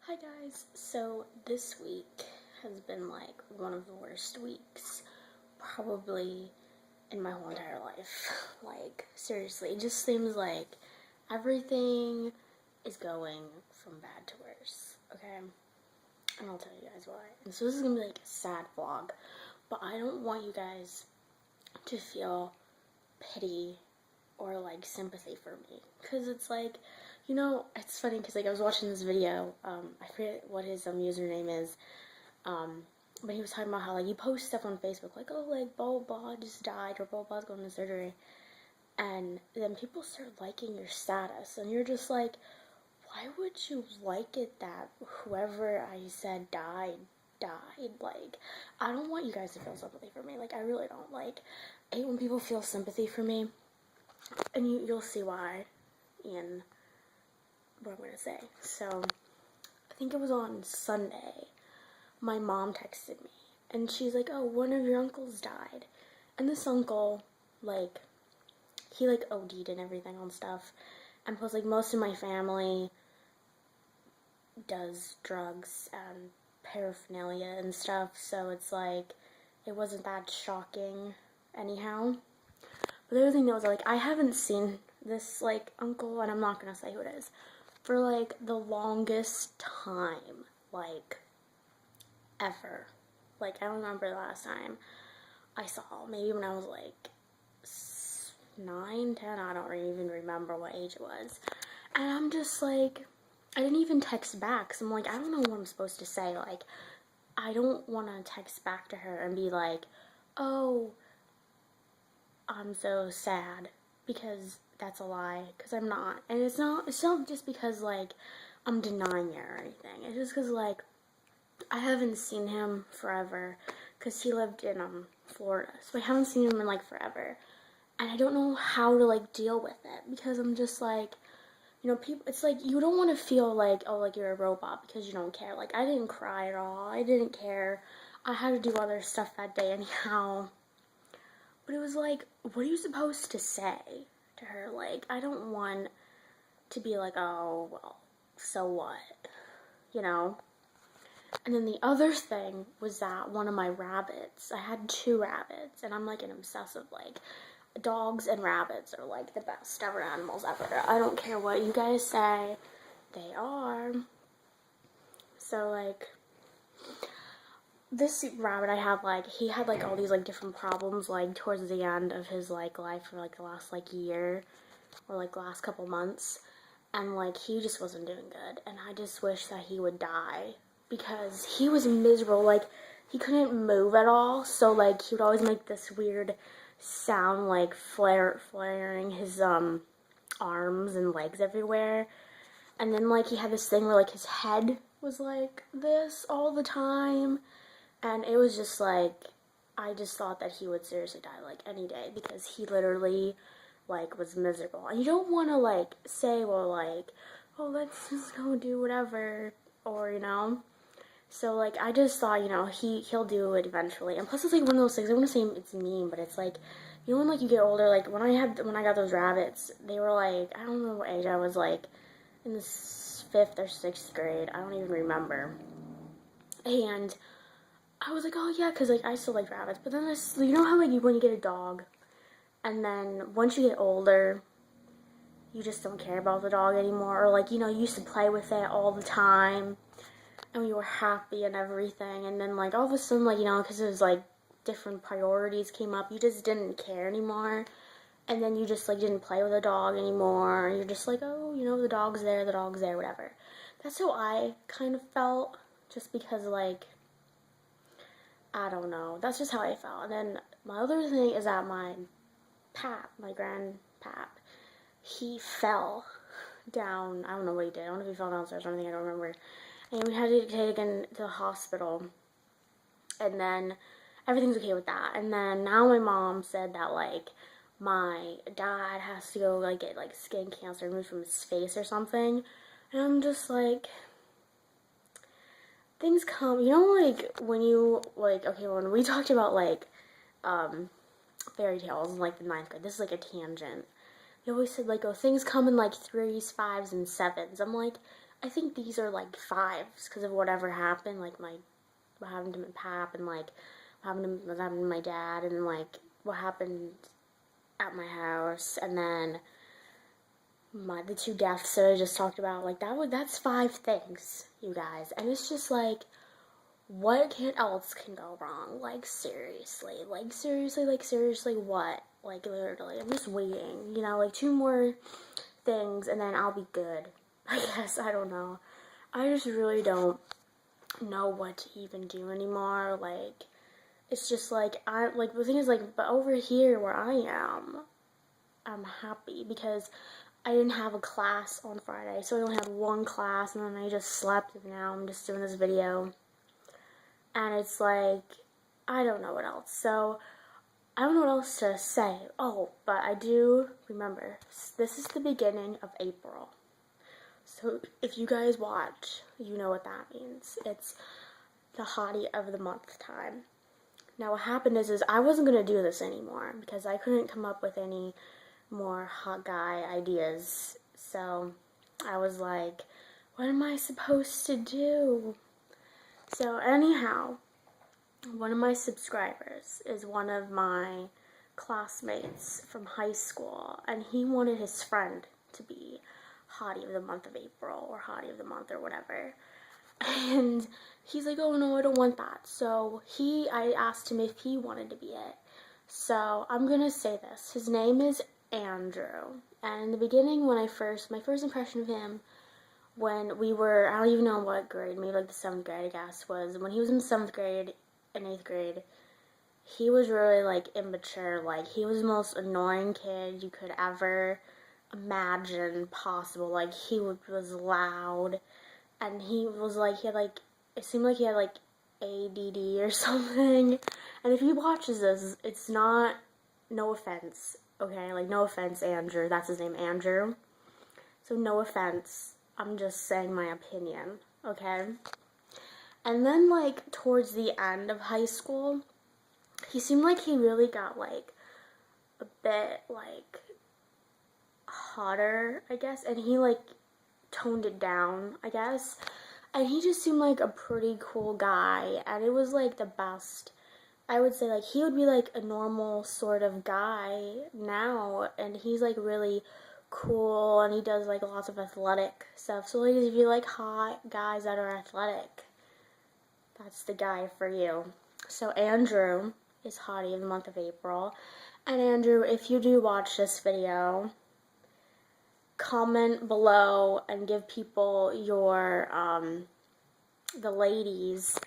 Hi guys, so this week has been like one of the worst weeks probably in my whole entire life. Like, seriously, it just seems like everything is going from bad to worse, okay? And I'll tell you guys why. And so this is gonna be like a sad vlog, but I don't want you guys to feel pity or like sympathy for me, because it's like, it's funny because like I was watching this video, I forget what his username is, but he was talking about how like you post stuff on Facebook like, oh, like blah blah blah just died, or blah blah's going to surgery, and then people start liking your status and you're just like, why would you like it that whoever I said died? Like, I don't want you guys to feel sympathy for me. Like, I really don't. Like, I hate when people feel sympathy for me, and you'll see why in what I'm going to say. So, I think it was on Sunday, my mom texted me, and she's like, oh, one of your uncles died. And this uncle, like, he, like, OD'd and everything on stuff. And plus, like, most of my family does drugs and paraphernalia and stuff, so it's like, it wasn't that shocking anyhow. But the other thing that was, like, I haven't seen this, like, uncle, and I'm not gonna say who it is, for, like, the longest time, like, ever. Like, I don't remember the last time I saw, maybe when I was, like, 9, 10, I don't even remember what age it was. And I'm just, like, I didn't even text back, so I'm like, I don't know what I'm supposed to say. Like, I don't want to text back to her and be like, oh, I'm so sad, because that's a lie, because I'm not. And it's not just because, like, I'm denying it or anything. It's just because, like, I haven't seen him forever, because he lived in Florida, so I haven't seen him in, like, forever. And I don't know how to, like, deal with it, because I'm just, like, people, it's like, you don't want to feel like, oh, like, you're a robot because you don't care. Like, I didn't cry at all. I didn't care. I had to do other stuff that day anyhow. But it was like, what are you supposed to say to her? Like, I don't want to be like, oh, well, so what? You know? And then the other thing was that one of my rabbits, I had 2 rabbits, and I'm like an obsessive, like, dogs and rabbits are like the best ever animals ever. I don't care what you guys say, they are. So, like, this rabbit I had, like, he had, like, all these, like, different problems, like, towards the end of his, like, life for, like, the last, like, year, or, like, last couple months, and, like, he just wasn't doing good, and I just wish that he would die, because he was miserable. Like, he couldn't move at all, so, like, he would always make this weird sound, like, flaring his, arms and legs everywhere, and then, like, he had this thing where, like, his head was like this all the time, and it was just like, I just thought that he would seriously die, like, any day, because he literally, like, was miserable. And you don't want to, like, say, well, like, oh, let's just go do whatever, or, So, like, I just thought, he'll do it eventually. And plus, it's, like, one of those things, I want to say it's mean, but it's, like, when, like, you get older, like, when I got those rabbits, they were, like, I don't remember what age I was, like, in the 5th or 6th grade. I don't even remember. And I was like, oh, yeah, because, like, I still like rabbits. But then you know how, like, when you get a dog, and then once you get older, you just don't care about the dog anymore. Or, like, you used to play with it all the time, and you were happy and everything. And then, like, all of a sudden, like, because it was, like, different priorities came up, you just didn't care anymore. And then you just, like, didn't play with the dog anymore. You're just like, oh, the dog's there, whatever. That's how I kind of felt, just because, like, I don't know. That's just how I felt. And then my other thing is that my grandpap, he fell down. I don't know what he did. I don't know if he fell downstairs or anything. I don't remember. And we had to take him to the hospital. And then everything's okay with that. And then now my mom said that, like, my dad has to go, like, get, like, skin cancer removed from his face or something. And I'm just like, things come, like, when you, like, okay, when we talked about, like, fairy tales in, like, the 9th grade, this is, like, a tangent. They always said, like, oh, things come in, like, 3s, 5s, and 7s. I'm like, I think these are like 5s because of whatever happened, like what happened to my pap, and like what happened to my dad, and like what happened at my house, and then the 2 deaths that I just talked about. Like that's 5 things, you guys, and it's just like, what else can go wrong? Like seriously, what? Like literally, I'm just waiting, like 2 more things, and then I'll be good. I guess, I don't know. I just really don't know what to even do anymore. Like, it's just like, the thing is, like, but over here where I am, I'm happy because I didn't have a class on Friday, so I only had 1 class, and then I just slept, and now I'm just doing this video, and it's like, I don't know what else, so I don't know what else to say. Oh, but I do remember, this is the beginning of April. So if you guys watch, you know what that means. It's the hottie of the month time. Now what happened is I wasn't going to do this anymore because I couldn't come up with any more hot guy ideas. So I was like, what am I supposed to do? So anyhow, one of my subscribers is one of my classmates from high school, and he wanted his friend to be hottie of the month of April, or hottie of the month, or whatever. And he's like, oh no, I don't want that. So I asked him if he wanted to be it. So I'm gonna say this. His name is Andrew. And in the beginning, my first impression of him, when we were, I don't even know what grade, maybe like the 7th grade, I guess, was when he was in 7th grade and 8th grade. He was really like immature. Like, he was the most annoying kid you could ever imagine possible. Like, he was loud, and he was like, it seemed like he had like ADD or something. And if he watches this, it's not, no offense, okay, like, no offense, Andrew, that's his name, Andrew, so no offense, I'm just saying my opinion, okay? And then, like, towards the end of high school, he seemed like he really got like a bit like hotter, I guess, and he like toned it down, I guess, and he just seemed like a pretty cool guy, and it was like the best. I would say, like, he would be like a normal sort of guy now, and he's like really cool, and he does like lots of athletic stuff. So ladies, if you like hot guys that are athletic, that's the guy for you. So Andrew is hottie of the month of April. And Andrew, if you do watch this video, comment below and give people your, the ladies,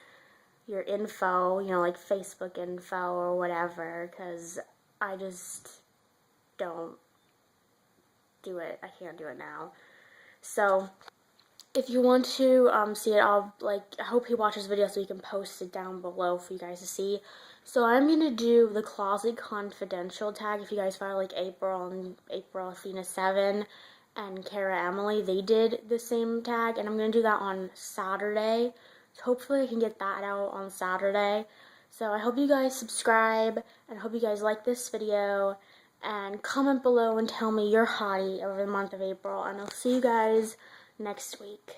your info, like Facebook info or whatever, because I just don't do it. I can't do it now. So if you want to see it, I hope he watches the video so he can post it down below for you guys to see. So I'm going to do the Closet Confidential tag. If you guys follow like April and April Athena 7 and Kara Emily, they did the same tag, and I'm going to do that on Saturday. So hopefully I can get that out on Saturday. So I hope you guys subscribe, and I hope you guys like this video, and comment below and tell me your hottie over the month of April, and I'll see you guys next week.